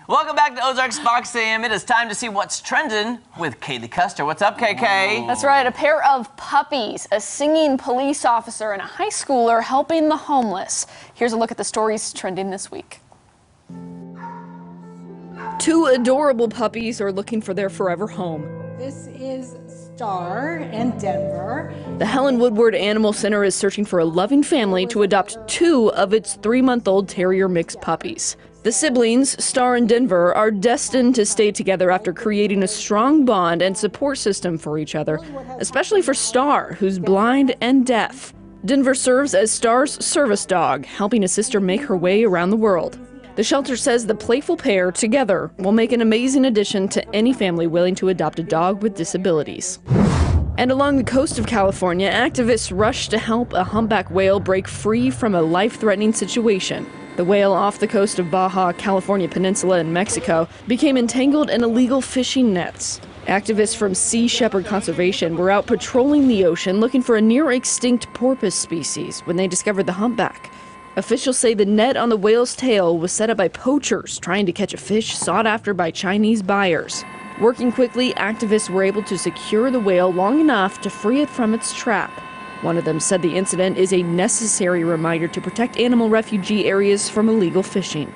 Welcome back to Ozarks Fox AM. It is time to see what's trending with Kaylee Custer. What's up, KK? That's right, a pair of puppies, a singing police officer, and a high schooler helping the homeless. Here's a look at the stories trending this week. Two adorable puppies are looking for their forever home. This is Star in Denver. The Helen Woodward Animal Center is searching for a loving family to adopt two of its 3-month-old terrier mix puppies. The siblings, Star and Denver, are destined to stay together after creating a strong bond and support system for each other, especially for Star, who's blind and deaf. Denver serves as Star's service dog, helping his sister make her way around the world. The shelter says the playful pair together will make an amazing addition to any family willing to adopt a dog with disabilities. And along the coast of California, activists rushed to help a humpback whale break free from a life-threatening situation. The whale off the coast of Baja California Peninsula in Mexico became entangled in illegal fishing nets. Activists from Sea Shepherd Conservation were out patrolling the ocean looking for a near-extinct porpoise species when they discovered the humpback. Officials say the net on the whale's tail was set up by poachers trying to catch a fish sought after by Chinese buyers. Working quickly, activists were able to secure the whale long enough to free it from its trap. One of them said the incident is a necessary reminder to protect animal refugee areas from illegal fishing.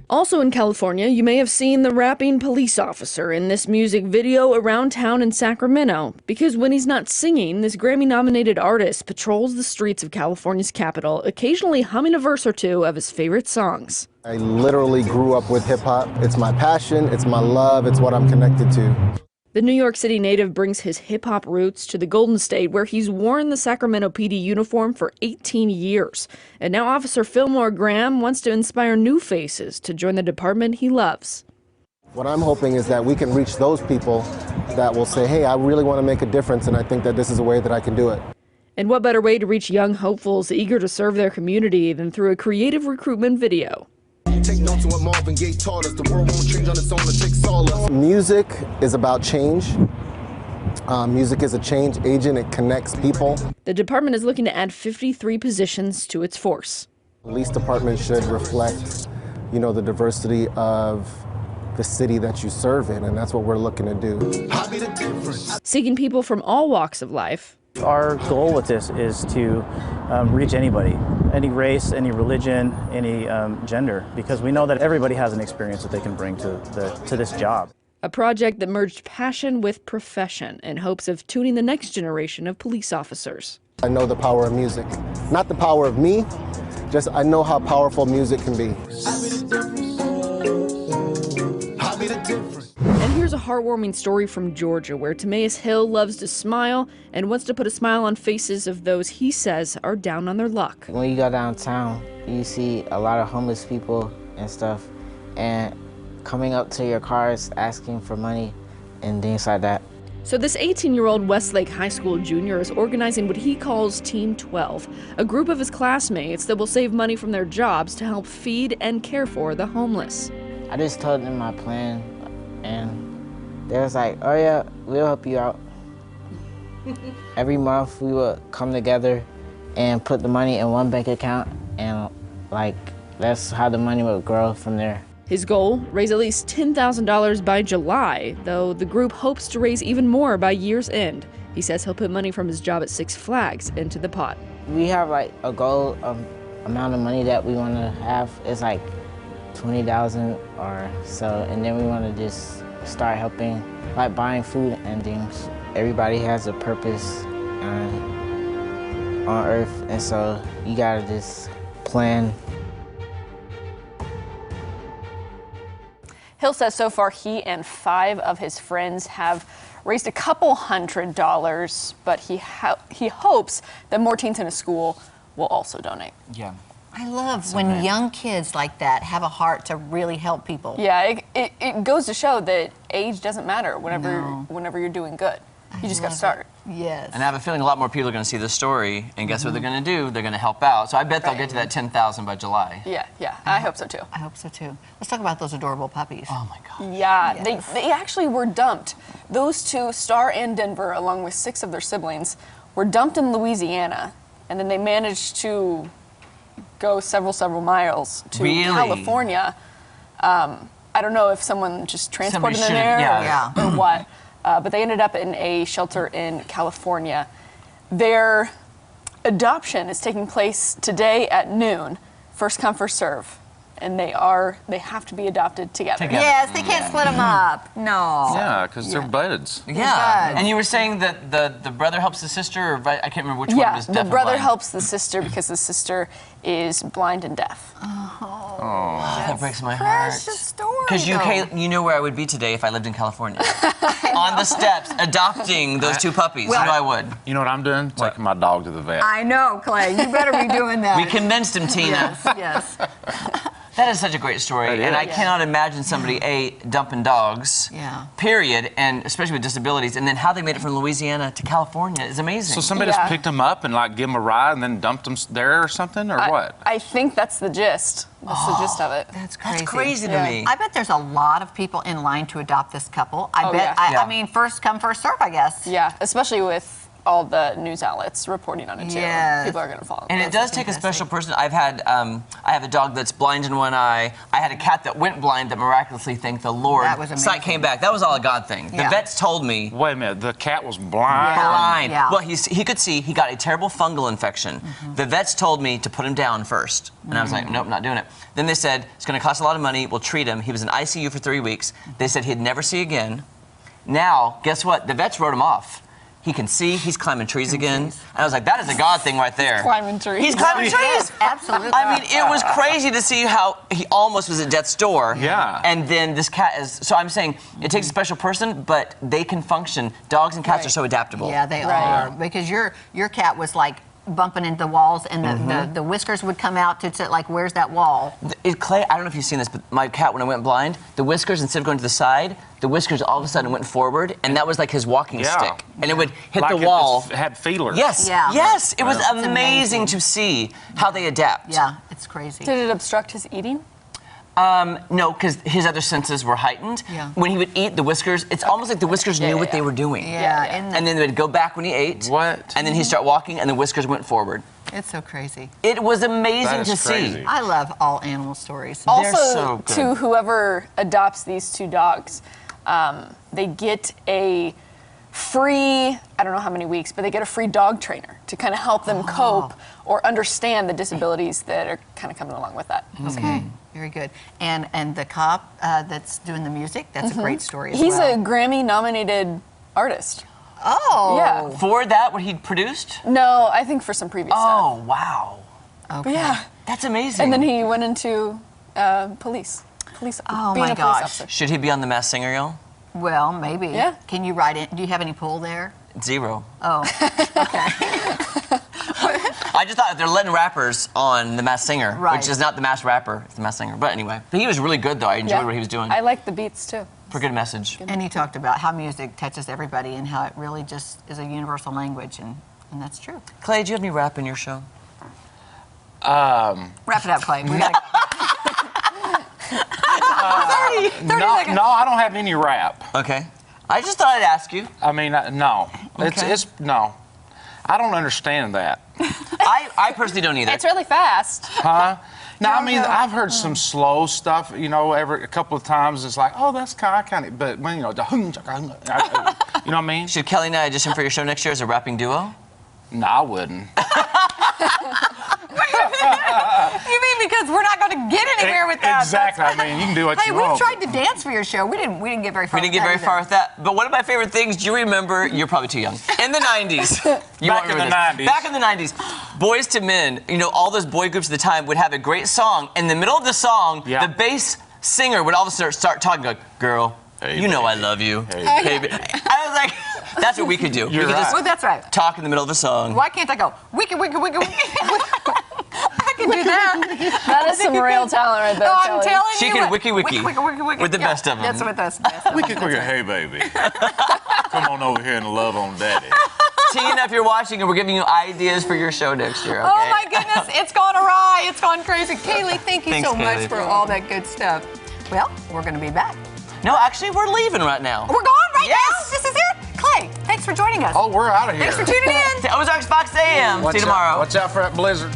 Also in California, you may have seen the rapping police officer in this music video around town in Sacramento, because when he's not singing, this Grammy-nominated artist patrols the streets of California's capital, occasionally humming a verse or two of his favorite songs. I literally grew up with hip-hop. It's my passion, it's my love, it's what I'm connected to. The New York City native brings his hip-hop roots to the Golden State, where he's worn the Sacramento PD uniform for 18 years. And now Officer Fillmore Graham wants to inspire new faces to join the department he loves. What I'm hoping is that we can reach those people that will say, hey, I really want to make a difference, and I think that this is a way that I can do it. And what better way to reach young hopefuls eager to serve their community than through a creative recruitment video? Take notes on what Marvin Gaye taught us. The world won't change on its own, it takes all of us. Music is about change. Music is a change agent. It connects people. The department is looking to add 53 positions to its force. The police department should reflect, the diversity of the city that you serve in, and that's what we're looking to do. Seeking people from all walks of life. Our goal with this is to reach anybody, any race, any religion, any gender, because we know that everybody has an experience that they can bring to this job. A project that merged passion with profession in hopes of tuning the next generation of police officers. I know the power of music, not the power of me, just I know how powerful music can be. And here's a heartwarming story from Georgia, where Timaeus Hill loves to smile and wants to put a smile on faces of those he says are down on their luck. When you go downtown, you see a lot of homeless people and stuff, and coming up to your cars asking for money and things like that. So this 18-year-old Westlake High School junior is organizing what he calls Team 12, a group of his classmates that will save money from their jobs to help feed and care for the homeless. I just told them my plan, and they was like, oh yeah, we'll help you out. Every month we would come together and put the money in one bank account, and that's how the money would grow from there. His goal, raise at least $10,000 by July, though the group hopes to raise even more by year's end. He says he'll put money from his job at Six Flags into the pot. We have a goal of amount of money that we want to have. It's like 20,000 or so, and then we want to just start helping, like buying food and things. Everybody has a purpose on earth, and so you gotta just plan. Hill says so far he and 5 of his friends have raised a couple $100s, but he hopes that more teens in his school will also donate. Yeah. I love when young kids like that have a heart to really help people. Yeah, it goes to show that age doesn't matter whenever you're doing good. You just got to start. Yes. And I have a feeling a lot more people are going to see this story, and guess what they're going to do? They're going to help out. So I bet they'll get to that 10,000 by July. Yeah, I hope so too. I hope so too. Let's talk about those adorable puppies. Oh my God. Yeah, yes. They actually were dumped. Those two, Star and Denver, along with 6 of their siblings, were dumped in Louisiana, and then they managed to go several miles to Really? California. I don't know if someone just transported them should've- there yeah. or what, but they ended up in a shelter in California. Their adoption is taking place today at noon. First come, first serve. And they have to be adopted together. Yes, they can't split them up. No. Yeah, because they're buds. Yeah. buds. And you were saying that the brother helps the sister, or I can't remember which one Yeah, was deaf the and brother blind. helps the sister because the sister is blind and deaf. That breaks my heart. Precious story. Because though. you know where I would be today if I lived in California. On the steps, adopting those two puppies. You know I would. You know what I'm doing? Taking my dog to the vet. I know, Clay. You better be doing that. We convinced him, Tina. Yes. That is such a great story, It and I is. cannot imagine somebody dumping dogs. Yeah. Period, and especially with disabilities, and then how they made it from Louisiana to California is amazing. So somebody Yeah. just picked them up and like give them a ride and then dumped them there or something, or what? I think that's the gist. That's the gist of it. That's crazy. That's crazy to Yeah. me. I bet there's a lot of people in line to adopt this couple. I Oh, bet. yeah. I mean, first come, first serve, I guess. Yeah, especially with all the news outlets reporting on it too. Yes. People are going to follow. And it does take a special person. I have a dog that's blind in one eye. I had a cat that went blind that miraculously, thank the Lord, That was amazing. sight came back. That was all a God thing. Yeah. The vets told me. Wait a minute, the cat was blind. Blind. Yeah. Well, he could see. He got a terrible fungal infection. The vets told me to put him down first, and I was like, nope, not doing it. Then they said it's going to cost a lot of money. We'll treat him. He was in ICU for 3 weeks. They said he'd never see again. Now, guess what? The vets wrote him off. He can see. He's climbing trees again. And I was like, that is a God thing right there. climbing trees. He's climbing trees. Absolutely. I mean, it was crazy to see how he almost was at death's door. Yeah. And then this cat is. So I'm saying it takes a special person, but they can function. Dogs and cats Right. are so adaptable. Yeah, they Right. are. Because your cat was like bumping into walls, and the whiskers would come out to say, like, where's that wall? Clay, I don't know if you've seen this, but my cat, when I went blind, the whiskers, instead of going to the side, the whiskers all of a sudden went forward, and that was like his walking Yeah. stick. And it would hit Like the wall. It had feelers. Yes, Yeah. yes. It was It's amazing amazing. to see how they adapt. Yeah, it's crazy. Did it obstruct his eating? No, because his other senses were heightened. Yeah. When he would eat, the whiskers, it's almost like the whiskers knew what they were doing. Yeah, And then they'd go back when he ate. What? And then he'd start walking, and the whiskers went forward. it's so crazy. It was amazing That to is see. crazy. I love all animal stories. Also, so good. to whoever adopts these two dogs, they get a free, I don't know how many weeks, but they get a free dog trainer to kind of help them cope or understand the disabilities that are kind of coming along with that. Okay, very good. And the cop that's doing the music, that's a great story as He's well. a Grammy-nominated artist. Oh. Yeah. For that, what he'd produced? No, I think for some previous Oh, stuff. wow. Okay. But yeah. That's amazing. And then he went into police. Oh, being my a police gosh. officer. Should he be on the Masked Singer, y'all? Well, maybe. Yeah. Can you write it? Do you have any pull there? 0. Oh, okay. I just thought they're letting rappers on the Masked Singer, Right. which is not the Masked Rapper, it's the Masked Singer. But anyway, but he was really good though. I enjoyed Yeah. what he was doing. I like the beats too. For good message. And he talked about how music touches everybody and how it really just is a universal language, and that's true. Clay, do you have any rap in your show? Wrap it up, Clay. We gotta go. No, I don't have any rap. Okay. I just thought I'd ask you. I mean, no. Okay. It's no. I don't understand that. I personally don't either. It's really fast. Huh? Now, I mean, I've heard some slow stuff, you know, a couple of times. It's like, oh, that's kind of, but when, you know, you know what I mean? Should Kelly and I audition for your show next year as a rapping duo? No, I wouldn't. You mean because we're not going to get anywhere with that? Exactly. I mean, you can do what Hey, you we want. tried to dance for your show. We didn't get very far. We didn't get very far with that. But one of my favorite things, do you remember, you're probably too young, in the 90s. You Back won't in remember the this. 90s. Back in the 90s, Boys to Men, you know, all those boy groups at the time would have a great song. In the middle of the song, Yeah. the bass singer would all of a sudden start talking, like, girl, Hey, you know I baby. love you. Hey, Hey, I was like, that's what we could do. We You're could just right. Well, that's right. talk in the middle of a song. Why can't I go wiki wiki wiki wiki? I can do that. That is some real talent right there. No, I'm Kelly. telling She you. can what- wiki wiki with the best of them. That's with us. We can quick, hey, baby. Come on over here and love on daddy. Tina, if you're watching, and we're giving you ideas for your show next year, okay? Oh my goodness, it's gone awry. It's gone crazy. Kaylee, thank you Thanks, so much Kaylee. for all that good stuff. Well, we're going to be back. No, actually, we're leaving right now. We're gone right Yes. now? This is it? Clay, thanks for joining us. Oh, we're out of here. Thanks for tuning in. To Ozarks Fox AM. See you tomorrow. Watch out for that blizzard.